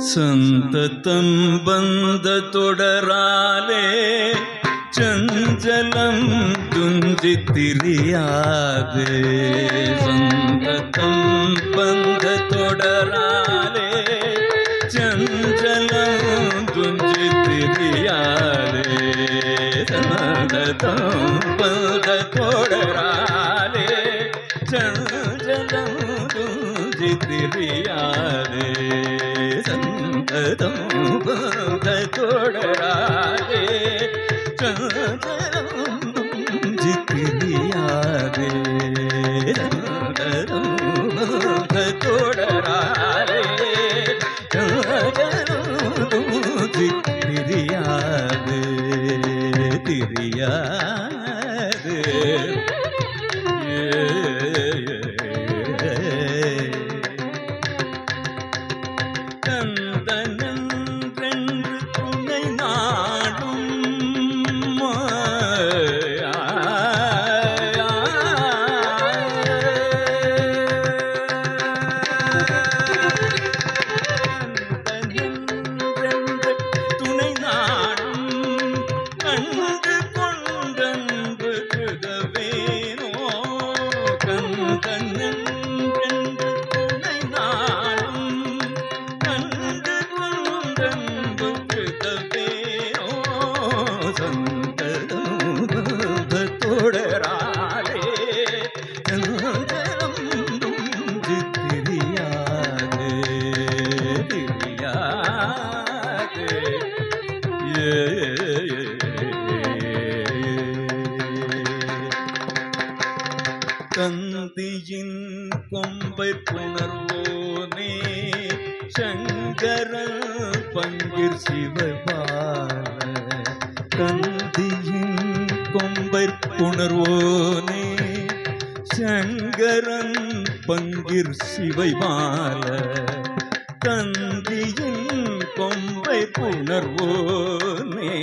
संततं बंधतोडराले चंचलं तुंजितिरियादे संततं बंधतोडराले चंचलं तुंजितिरियादे संततं बंधतोडराले चंचलं तुंजितिरियादे संततं बंधतोडराले चंचलं तुंजितिरियादे संततं बंधतोडराले चंचलं तुंजितिरियादे तिरियादे கந்தியின் கொம்பை புணர்வோனே சங்கர பங்கிர் சிவபால கந்தியின் கொம்பை புணர்வோனே சங்கரன் பங்கிர் சிவைபால கந்தியின் கொம்பை புணர்வோனே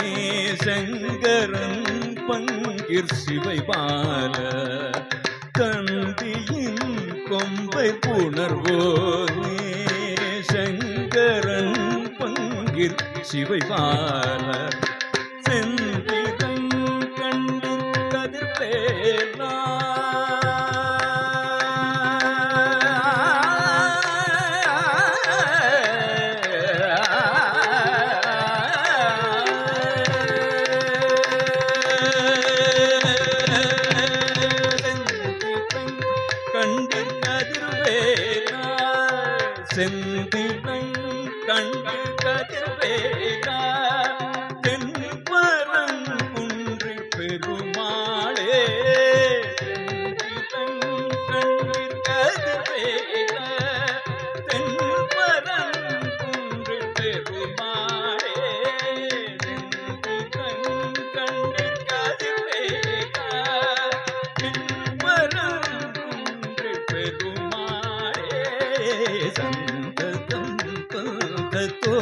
சங்கரன் பங்கிர் சிவைபால கந்தியின் கொம்பை புணர்வோனே சங்கரன் பங்கிர் சிவைபால செந்திரன் கண்ணின் கதிர்வேலா கண்டின் கதிர்வேலா செந்திரன் கண்டின் கதிர்வேலா தென்பரன் குன்றி பெருமாளே செந்திரன் கண்டின் கதிர்வேலா தென்பரன் குன்றி பெருமாளே செந்திரன் கண்டின் கதிர்வேலா தென்பரன் பெருமாளே சந்ததம் பந்தத்தோடராலே